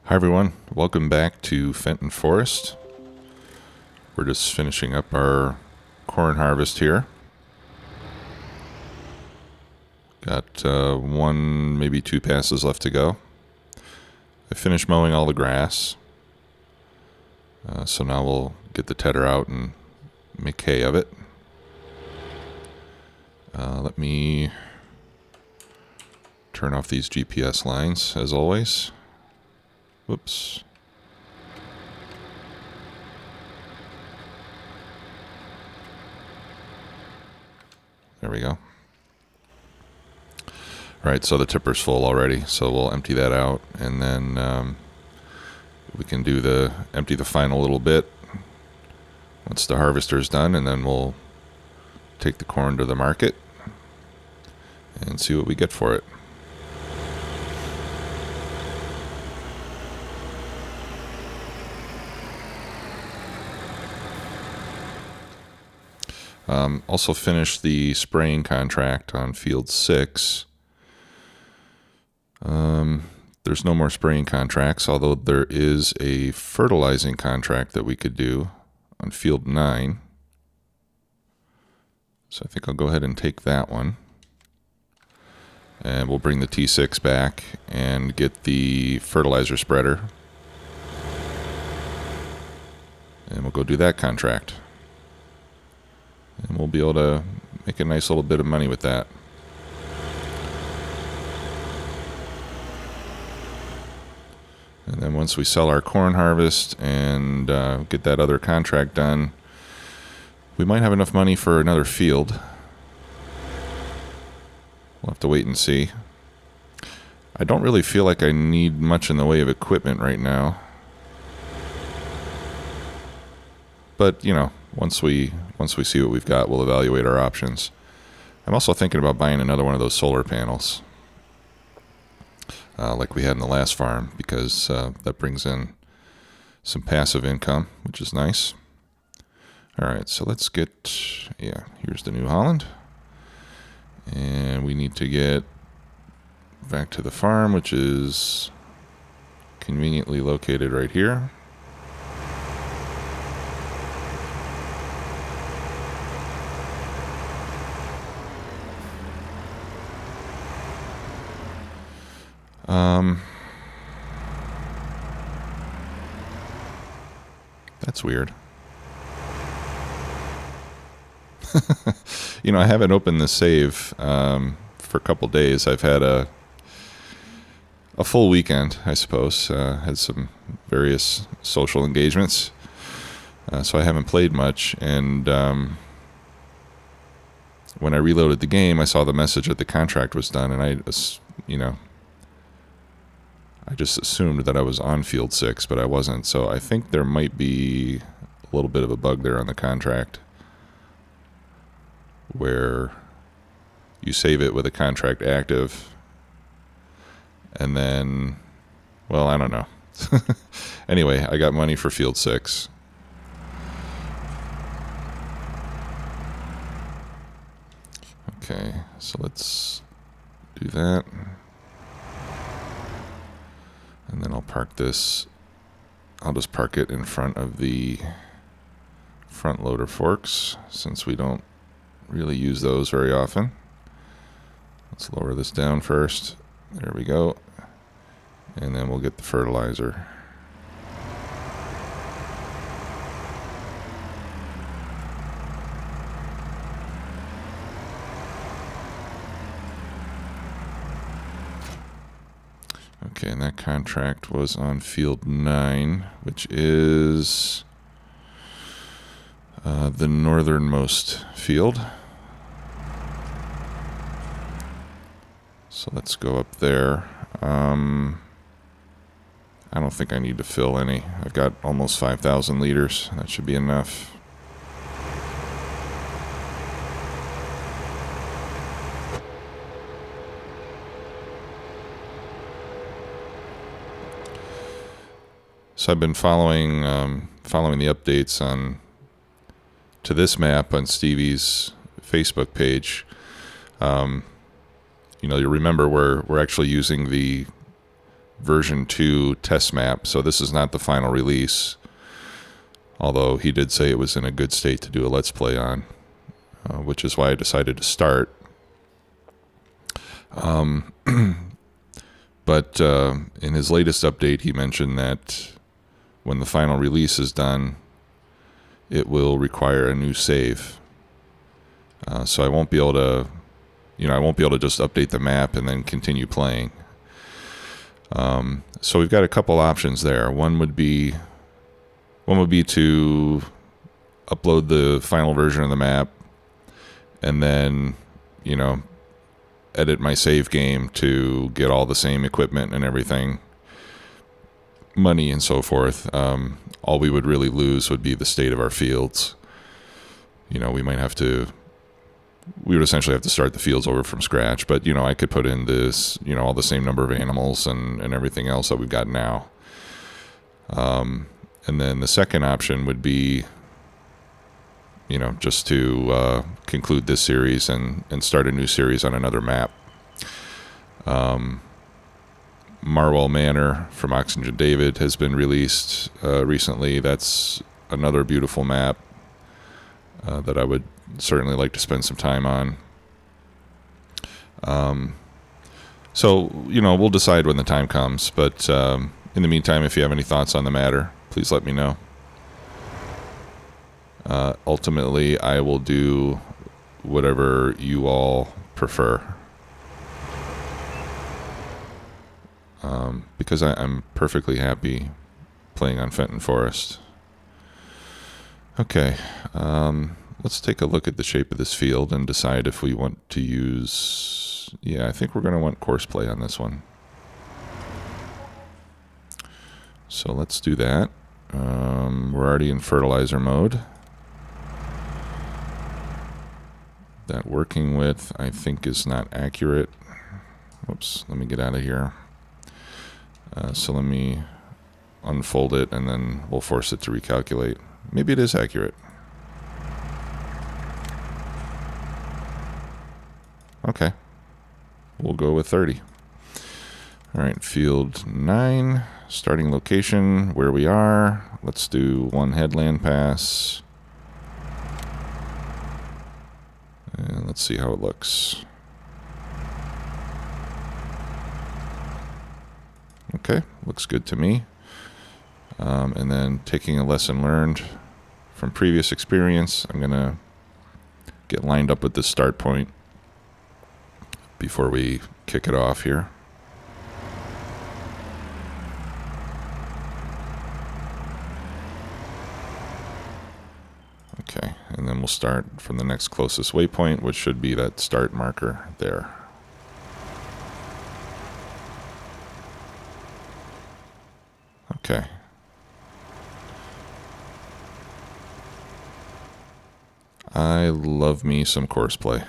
Hi everyone, welcome back to Fenton Forest. We're just finishing up our corn harvest here. Got one, maybe two passes left to go. I finished mowing all the grass. So now we'll get the tedder out and make hay of it. Let me turn off these GPS lines as always. Whoops. There we go. Alright, so the tipper's full already, so we'll empty that out, and then we can do empty the final little bit once the harvester's done, and then we'll take the corn to the market and see what we get for it. Also finished the spraying contract on field 6. There's no more spraying contracts, although there is a fertilizing contract that we could do on field 9. So I think I'll go ahead and take that one. And we'll bring the T6 back and get the fertilizer spreader. And we'll go do that contract. And we'll be able to make a nice little bit of money with that. And then once we sell our corn harvest and get that other contract done, we might have enough money for another field. We'll have to wait and see. I don't really feel like I need much in the way of equipment right now. But, you know, once we see what we've got, we'll evaluate our options. I'm also thinking about buying another one of those solar panels, like we had in the last farm, because that brings in some passive income, which is nice. All right, so let's get, here's the New Holland. And we need to get back to the farm, which is conveniently located right here. That's weird. You know, I haven't opened the save for a couple days. I've had a full weekend, I suppose. Had some various social engagements, so I haven't played much. And when I reloaded the game, I saw the message that the contract was done, and I just assumed that I was on field 6, but I wasn't. So I think there might be a little bit of a bug there on the contract, where you save it with a contract active, and then, well, I don't know. Anyway, I got money for field 6. Okay, so let's do that. And then I'll park this. I'll just park it in front of the front loader forks, since we don't really use those very often. Let's lower this down first. There we go. And then we'll get the fertilizer. Okay, and that contract was on field 9, which is the northernmost field. So let's go up there. I don't think I need to fill any. I've got almost 5,000 liters. That should be enough. So I've been following the updates to this map on Stevie's Facebook page. You know, you remember we're actually using the version 2 test map, so this is not the final release, although he did say it was in a good state to do a Let's Play on, which is why I decided to start. But in his latest update, he mentioned that when the final release is done, it will require a new save. So I won't be able to, I won't be able to just update the map and then continue playing. So we've got a couple options there. One would be to upload the final version of the map and then, edit my save game to get all the same equipment and everything, money and so forth. All we would really lose would be the state of our fields. We would essentially have to start the fields over from scratch, but I could put in this, all the same number of animals and everything else that we've got now. And then the second option would be, just to conclude this series and start a new series on another map. Marwell Manor from Oxygen David has been released recently. That's another beautiful map that I would certainly like to spend some time on. So, we'll decide when the time comes, but in the meantime, if you have any thoughts on the matter, please let me know. Ultimately, I will do whatever you all prefer. Because I'm perfectly happy playing on Fenton Forest. Okay, let's take a look at the shape of this field and decide if we want to use... Yeah, I think we're going to want Courseplay on this one. So let's do that. We're already in fertilizer mode. That working with, I think, is not accurate. Whoops, let me get out of here. So let me unfold it and then we'll force it to recalculate. Maybe it is accurate. Okay, we'll go with 30. All right, field 9, starting location, where we are. Let's do one headland pass. And let's see how it looks. Okay, looks good to me. And then taking a lesson learned from previous experience, I'm going to get lined up with this start point before we kick it off here. Okay, and then we'll start from the next closest waypoint, which should be that start marker there. Okay. I love me some Courseplay.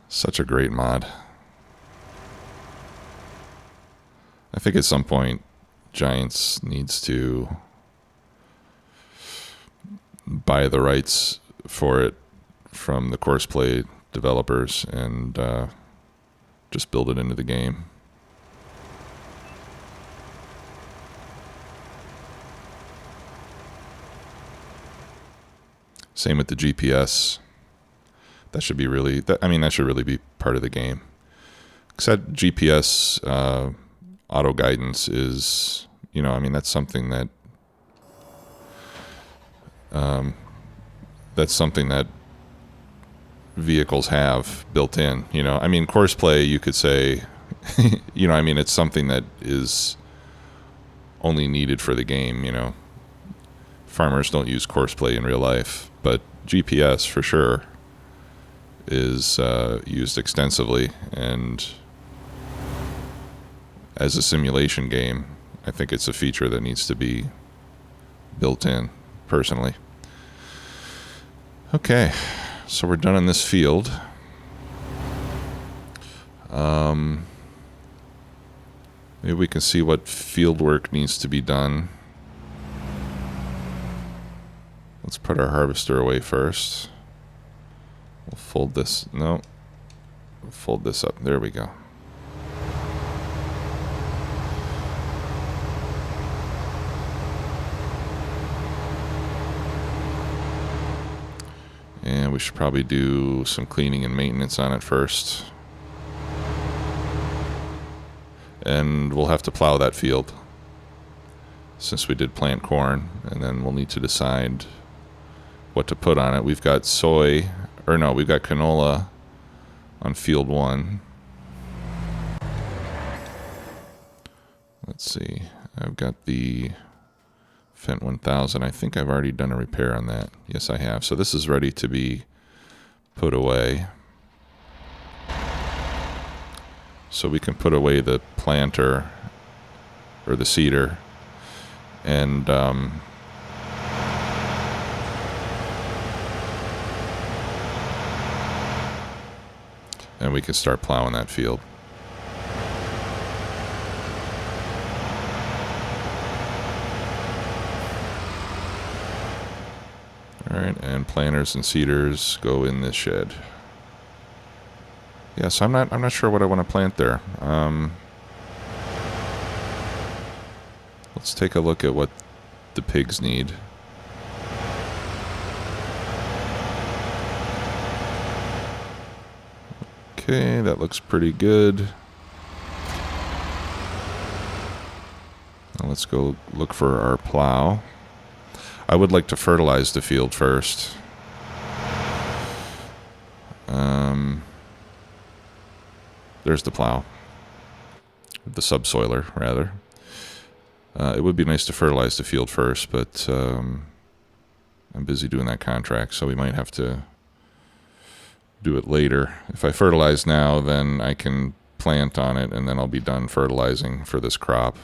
Such a great mod. I think at some point Giants needs to buy the rights for it from the Courseplay developers and just build it into the game. Same with the GPS. That should be really, that should really be part of the game. Except GPS auto guidance is, that's something that vehicles have built in. Courseplay, you could say, it's something that is only needed for the game. Farmers don't use Courseplay in real life, but GPS for sure is used extensively, and as a simulation game, I think it's a feature that needs to be built in, personally. Okay, so we're done in this field. Maybe we can see what field work needs to be done. Let's put our harvester away first. We'll fold this. No. We'll fold this up. There we go. we should probably do some cleaning and maintenance on it first. And we'll have to plow that field since we did plant corn, and then we'll need to decide what to put on it. We've got soy, or no, we've got canola on field 1. Let's see, I've got the Fenton 1000. I think I've already done a repair on that. Yes, I have. So this is ready to be put away. So we can put away the planter or the seeder, and we can start plowing that field. All right, and planters and seeders go in this shed. Yeah, so I'm not sure what I want to plant there. Let's take a look at what the pigs need. Okay, that looks pretty good. Now let's go look for our plow. I would like to fertilize the field first. There's the plow. The subsoiler, rather. It would be nice to fertilize the field first, but I'm busy doing that contract, so we might have to do it later. If I fertilize now, then I can plant on it, and then I'll be done fertilizing for this crop.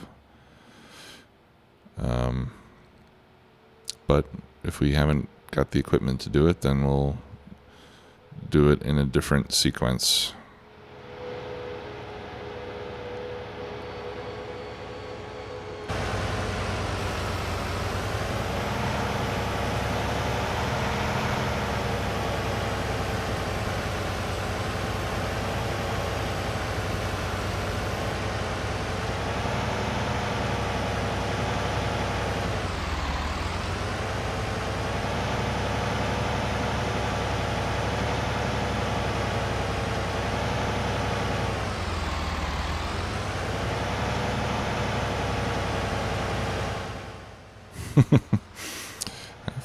But if we haven't got the equipment to do it, then we'll do it in a different sequence.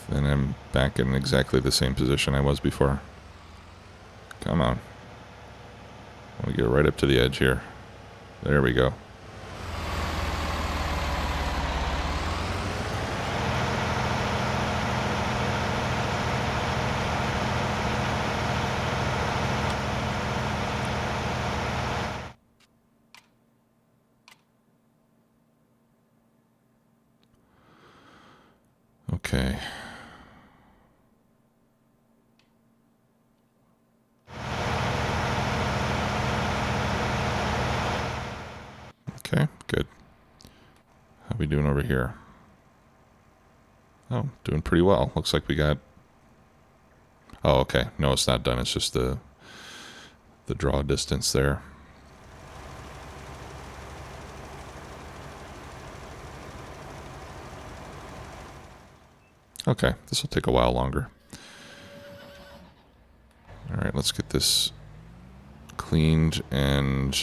Then I'm back in exactly the same position I was before. Come on. I want to get right up to the edge here. There we go. Okay. Okay, good. How we doing over here? Oh, doing pretty well. Looks like we got... Oh, okay. No, it's not done. It's just the draw distance there. Okay, this will take a while longer. All right, let's get this cleaned and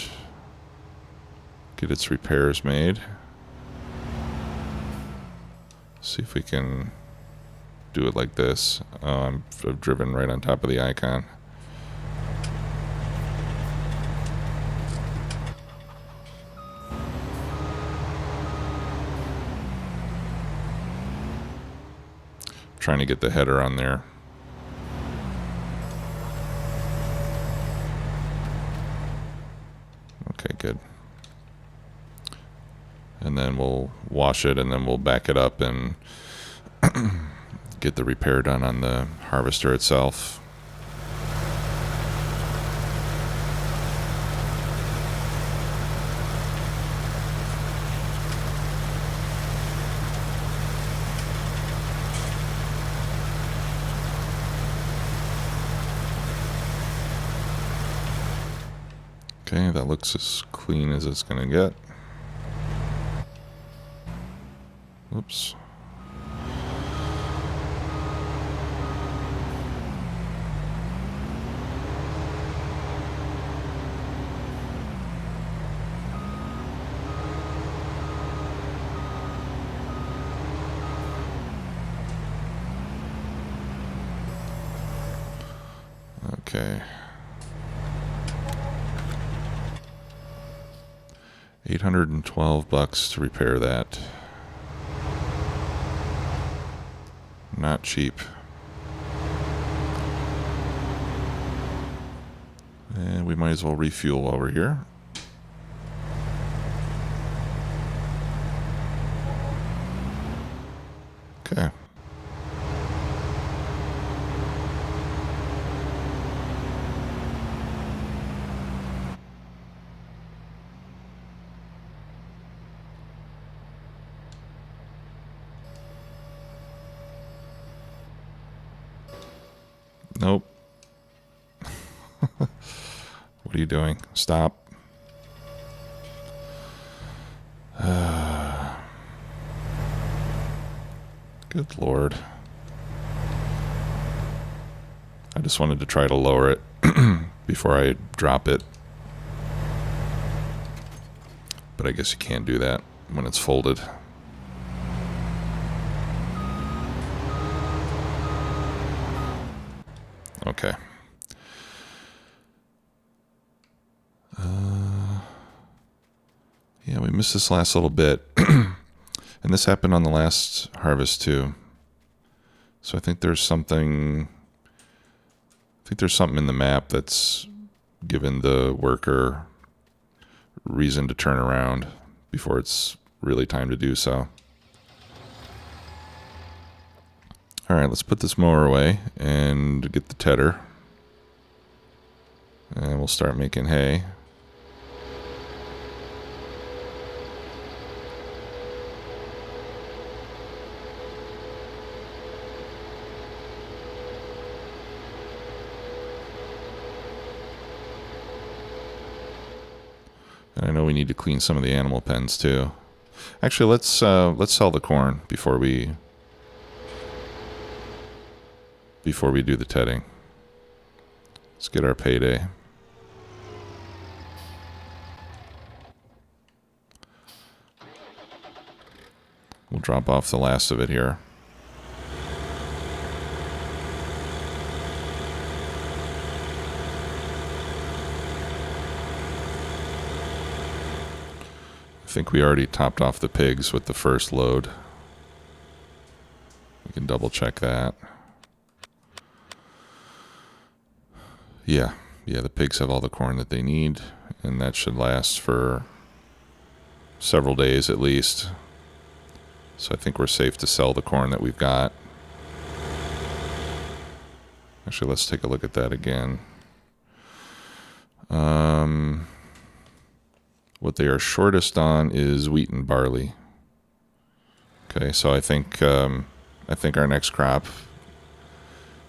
get its repairs made. See if we can do it like this. Oh, I've driven right on top of the icon. Trying to get the header on there. Okay, good. And then we'll wash it, and then we'll back it up and get the repair done on the harvester itself. Okay, that looks as clean as it's gonna get. Oops. Okay. 812 bucks to repair that. Not cheap. And we might as well refuel while we're here. Okay. Nope. What are you doing? Stop. Good Lord. I just wanted to try to lower it before I drop it. But I guess you can't do that when it's folded. Okay. Yeah, we missed this last little bit. And this happened on the last harvest too. So I think there's something in the map that's given the worker reason to turn around before it's really time to do so. All right, let's put this mower away and get the tedder. And we'll start making hay. And I know we need to clean some of the animal pens too. Actually, let's sell the corn before we do the tedding. Let's get our payday. We'll drop off the last of it here. I think we already topped off the pigs with the first load. We can double check that. Yeah, the pigs have all the corn that they need, and that should last for several days at least. So I think we're safe to sell the corn that we've got. Actually, let's take a look at that again. What they are shortest on is wheat and barley. Okay, so I think our next crop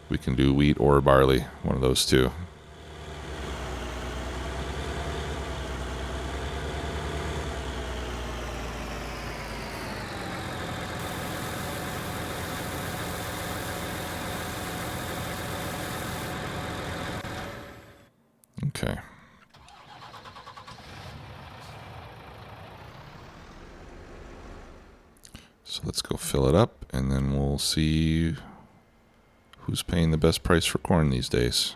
we can do wheat or barley, one of those two. Okay. So let's go fill it up, and then we'll see who's paying the best price for corn these days.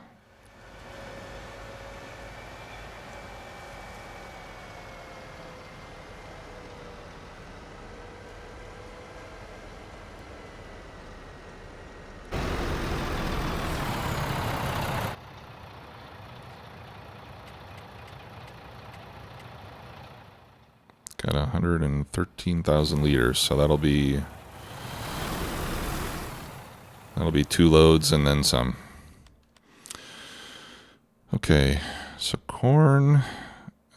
Got 113,000 liters, so that'll be 2 loads and then some. Okay, so corn.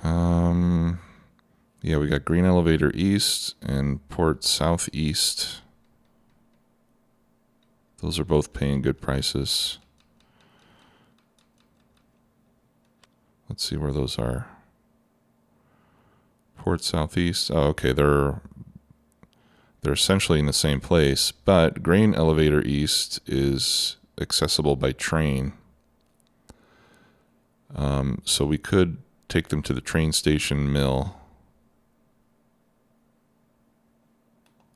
Yeah, we got Green Elevator East and Port Southeast. Those are both paying good prices. Let's see where those are. Port Southeast. Oh, okay, they're essentially in the same place, but Grain Elevator East is accessible by train. So we could take them to the train station mill.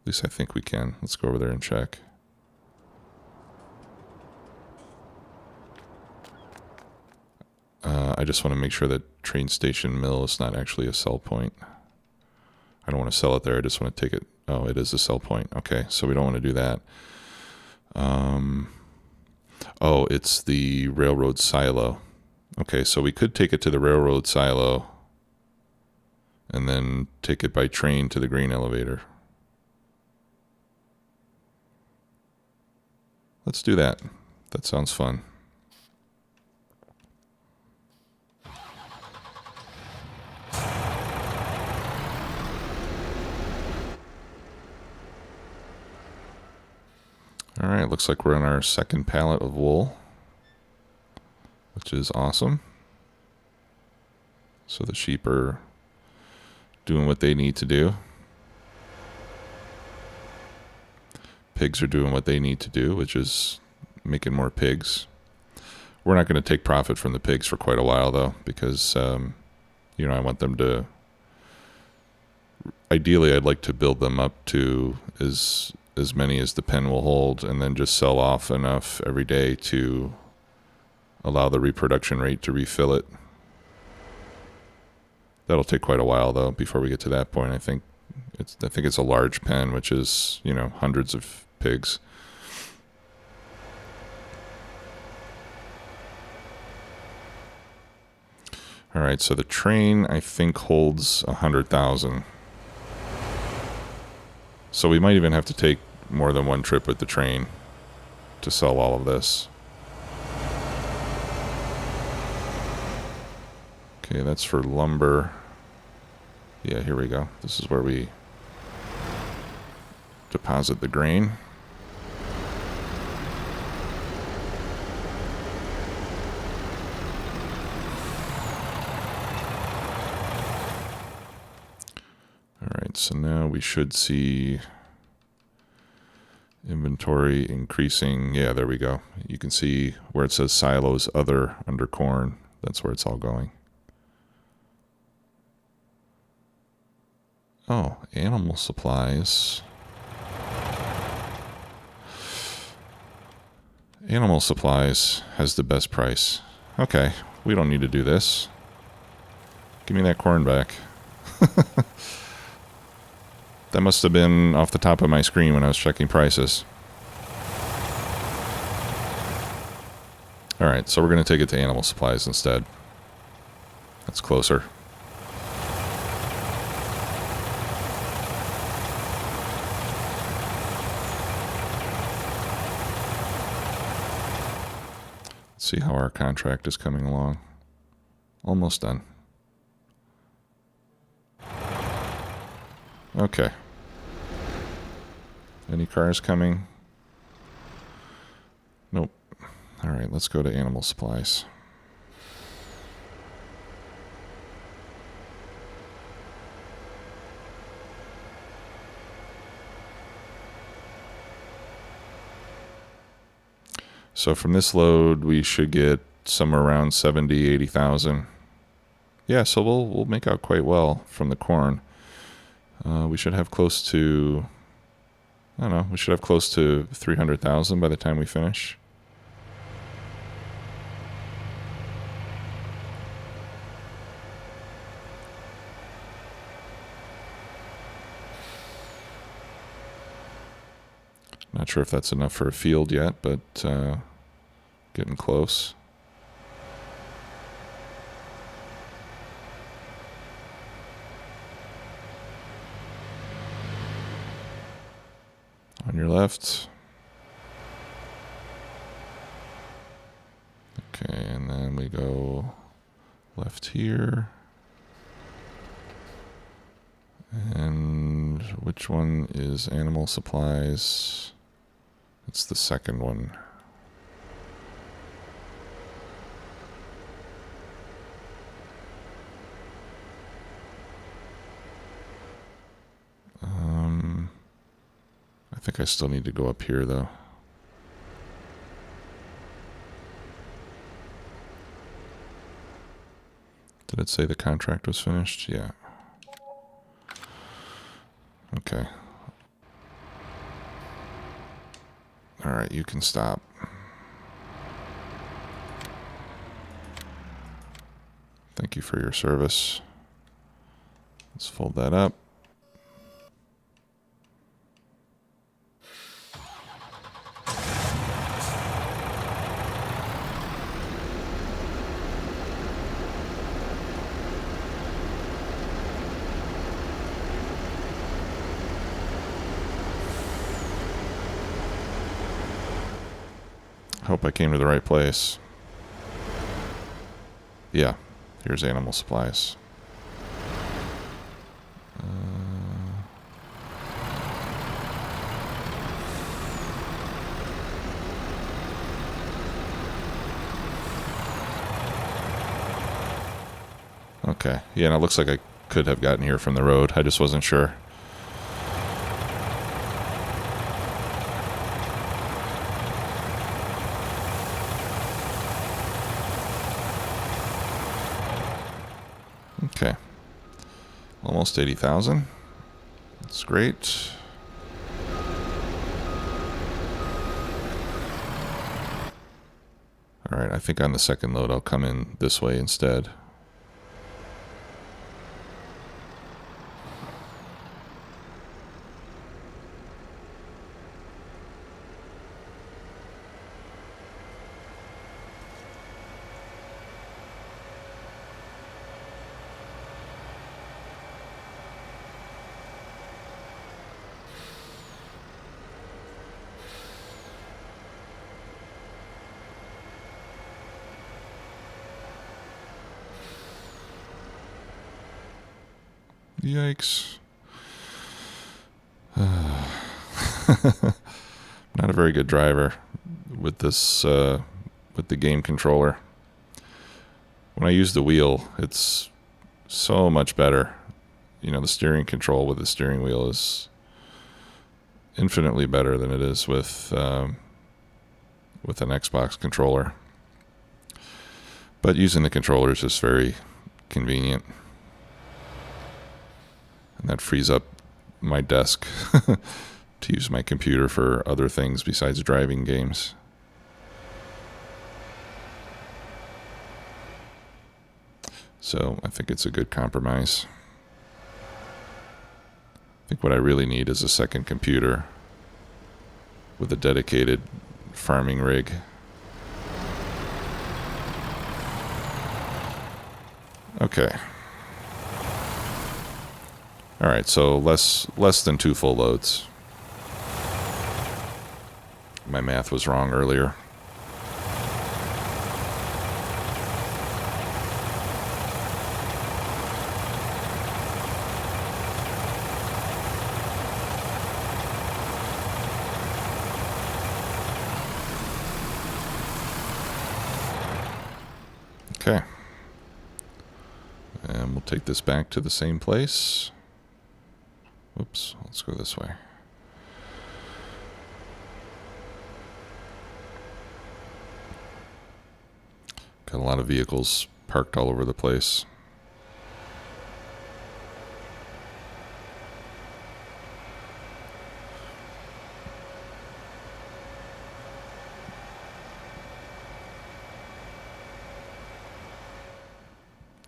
At least I think we can. Let's go over there and check. I just want to make sure that train station mill is not actually a sell point. I don't want to sell it there. I just want to take it. Oh, it is a sell point. Okay, so we don't want to do that. Oh, it's the railroad silo. Okay, so we could take it to the railroad silo and then take it by train to the grain elevator. Let's do that. That sounds fun. All right, looks like we're on our second pallet of wool, which is awesome. So the sheep are doing what they need to do. Pigs are doing what they need to do, which is making more pigs. We're not going to take profit from the pigs for quite a while, though, because, you know, I want them to... Ideally, I'd like to build them up to as many as the pen will hold, and then just sell off enough every day to allow the reproduction rate to refill it. That'll take quite a while, though, before we get to that point. I think it's a large pen, which is, you know, hundreds of pigs. All right, so the train, I think, holds 100,000. So we might even have to take more than one trip with the train to sell all of this. Okay, that's for lumber. Yeah, here we go. This is where we deposit the grain. All right, so now we should see inventory increasing. Yeah, there we go. You can see where it says silos other under corn. That's where it's all going. Oh, animal supplies. Animal supplies has the best price. Okay, we don't need to do this. Give me that corn back. That must have been off the top of my screen when I was checking prices. All right, so we're going to take it to animal supplies instead. That's closer. Let's see how our contract is coming along. Almost done. Okay. Any cars coming? Nope. All right, let's go to animal supplies. So from this load, we should get somewhere around 70, 80,000. Yeah, so we'll make out quite well from the corn. We should have close to, I don't know, we should have close to 300,000 by the time we finish. Not sure if that's enough for a field yet, but getting close. On your left. Okay, and then we go left here. And which one is animal supplies? It's the second one. I think I still need to go up here, though. Did it say the contract was finished? Yeah. Okay. All right, you can stop. Thank you for your service. Let's fold that up. Hope I came to the right place. Yeah, here's animal supplies. Okay, yeah, and it looks like I could have gotten here from the road. I just wasn't sure. Okay, almost 80,000. That's great. All right, I think on the second load I'll come in this way instead. Yikes. Not a very good driver with this, with the game controller. When I use the wheel, it's so much better. You know, the steering control with the steering wheel is infinitely better than it is with an Xbox controller. But using the controller is just very convenient. And that frees up my desk to use my computer for other things besides driving games. So I think it's a good compromise. I think what I really need is a second computer with a dedicated farming rig. Okay. All right, so less than 2 full loads. My math was wrong earlier. Okay. And we'll take this back to the same place. Whoops, let's go this way. Got a lot of vehicles parked all over the place.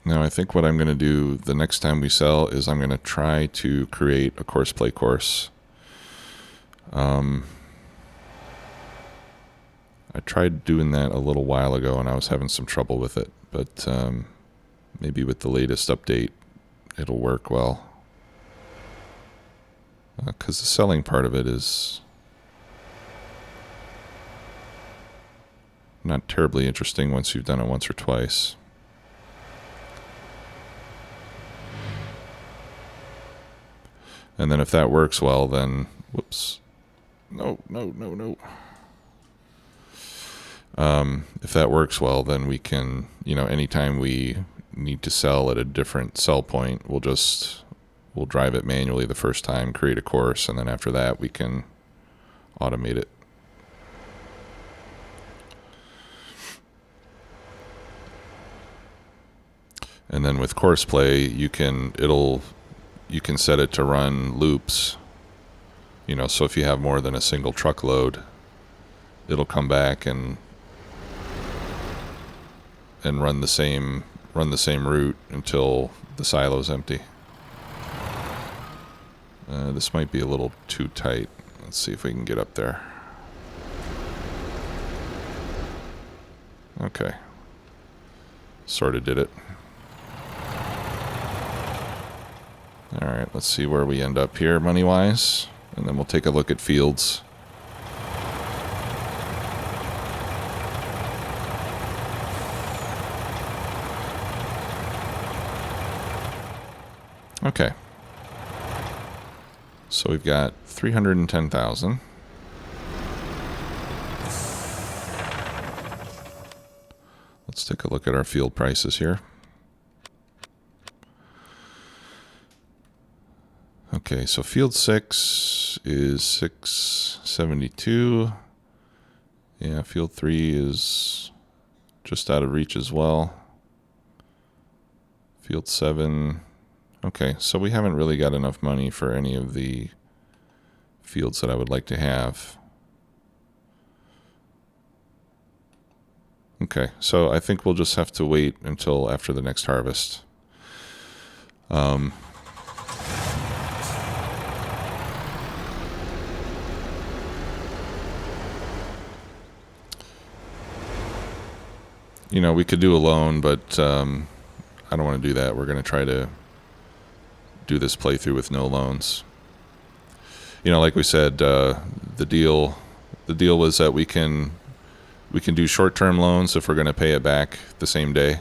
Now I think what I'm going to do the next time we sell is I'm going to try to create a Courseplay course. I tried doing that a little while ago and I was having some trouble with it, but maybe with the latest update it'll work well. Because the selling part of it is not terribly interesting once you've done it once or twice. And then if that works well, then, whoops, no. If that works well, then we can, anytime we need to sell at a different sell point, we'll drive it manually the first time, create a course, and then after that we can automate it. And then with Courseplay, you can set it to run loops. So if you have more than a single truckload, it'll come back and run the same run the same route until the silo's empty. This might be a little too tight. Let's see if we can get up there. Okay. Sort of did it. Alright, let's see where we end up here money-wise. And then we'll take a look at fields. Okay. So we've got 310,000. Let's take a look at our field prices here. Okay, so field 6 is 672. Yeah, field 3 is just out of reach as well. Field 7. Okay, so we haven't really got enough money for any of the fields that I would like to have. Okay, so I think we'll just have to wait until after the next harvest. You know, we could do a loan, but I don't want to do that. We're going to try to do this playthrough with no loans. You know, like we said, the deal was that we can do short-term loans if we're going to pay it back the same day.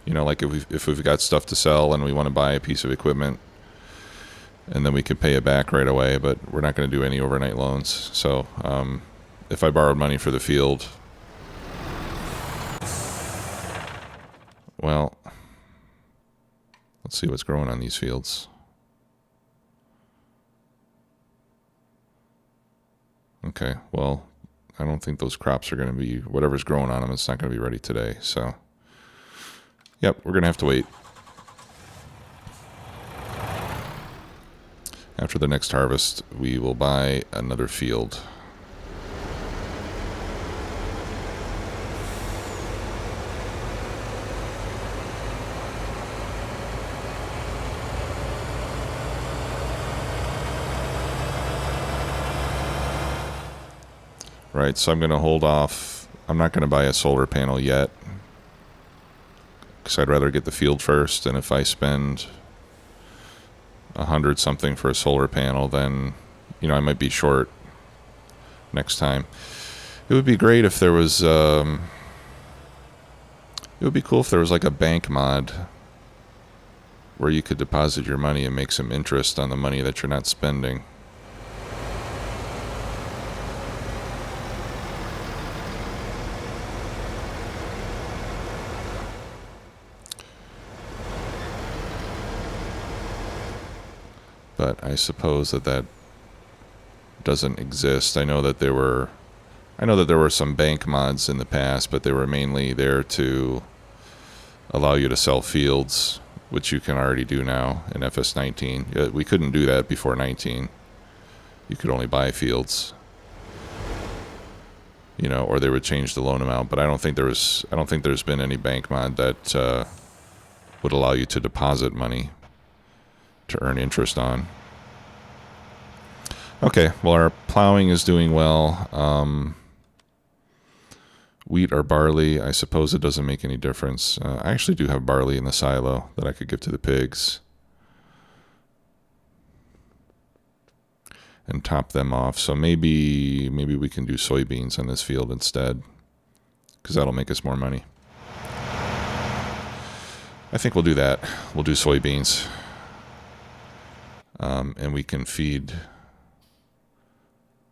You know, like if we've got stuff to sell and we want to buy a piece of equipment, and then we can pay it back right away. But we're not going to do any overnight loans. So if I borrowed money for the field, well, let's see what's growing on these fields. Okay, well, I don't think those crops are going to be, whatever's growing on them, it's not going to be ready today. So, yep, we're going to have to wait. After the next harvest, we will buy another field. Right, so I'm going to hold off. I'm not going to buy a solar panel yet, because I'd rather get the field first. And if I spend 100 something for a solar panel, then, you know, I might be short next time. It would be great if there was, it would be cool if there was like a bank mod where you could deposit your money and make some interest on the money that you're not spending. But I suppose that doesn't exist. I know that there were some bank mods in the past, but they were mainly there to allow you to sell fields, which you can already do now in FS19. We couldn't do that before 19. You could only buy fields, you know, or they would change the loan amount. But I don't think there's been any bank mod that would allow you to deposit money to earn interest on. Okay, well, our plowing is doing well. Wheat or barley, I suppose it doesn't make any difference. I actually do have barley in the silo that I could give to the pigs and top them off. So maybe we can do soybeans on this field instead, because that'll make us more money. I think we'll do that. We'll do soybeans. And we can feed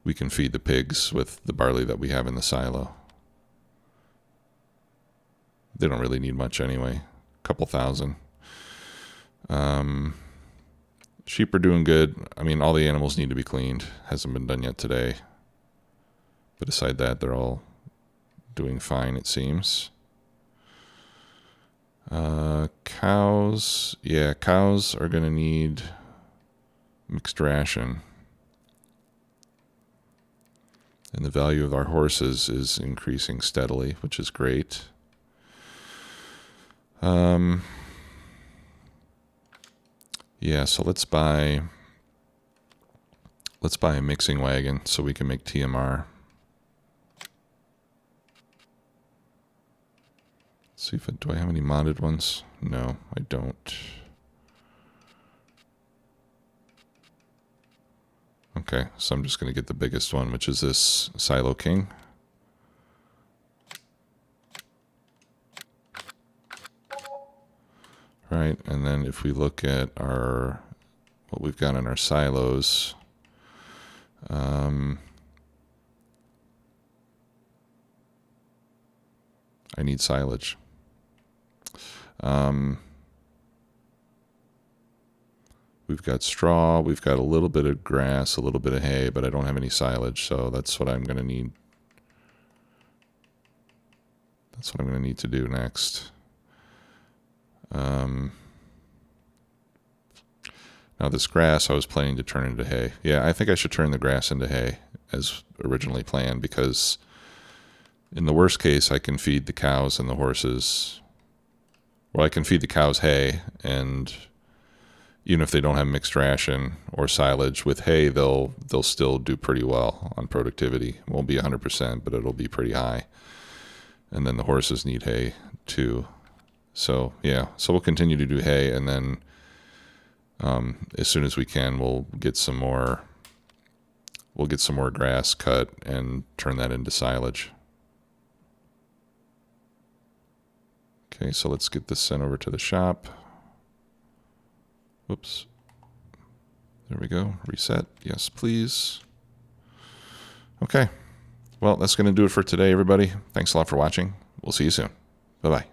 the pigs with the barley that we have in the silo. They don't really need much anyway. A couple thousand. Sheep are doing good. I mean, all the animals need to be cleaned. Hasn't been done yet today. But aside that, they're all doing fine, it seems. Cows. Yeah, cows are going to need mixed ration. And the value of our horses is increasing steadily, which is great. Yeah, so let's buy a mixing wagon so we can make TMR. Let's see if do I have any modded ones? No, I don't. Okay, so I'm just going to get the biggest one, which is this Silo King. Right, and then if we look at our what we've got in our silos, I need silage. We've got straw, we've got a little bit of grass, a little bit of hay, but I don't have any silage, so that's what I'm going to need. That's what I'm going to need to do next. Now this grass I was planning to turn into hay. Yeah, I think I should turn the grass into hay as originally planned, because in the worst case I can feed the cows and the horses. Well, I can feed the cows hay, and even if they don't have mixed ration or silage with hay, they'll still do pretty well on productivity. It won't be 100%, but it'll be pretty high. And then the horses need hay too. So yeah, so we'll continue to do hay, and then as soon as we can, we'll get some more grass cut and turn that into silage. Okay, so let's get this sent over to the shop. Whoops. There we go. Reset. Yes, please. Okay. Well, that's going to do it for today, everybody. Thanks a lot for watching. We'll see you soon. Bye-bye.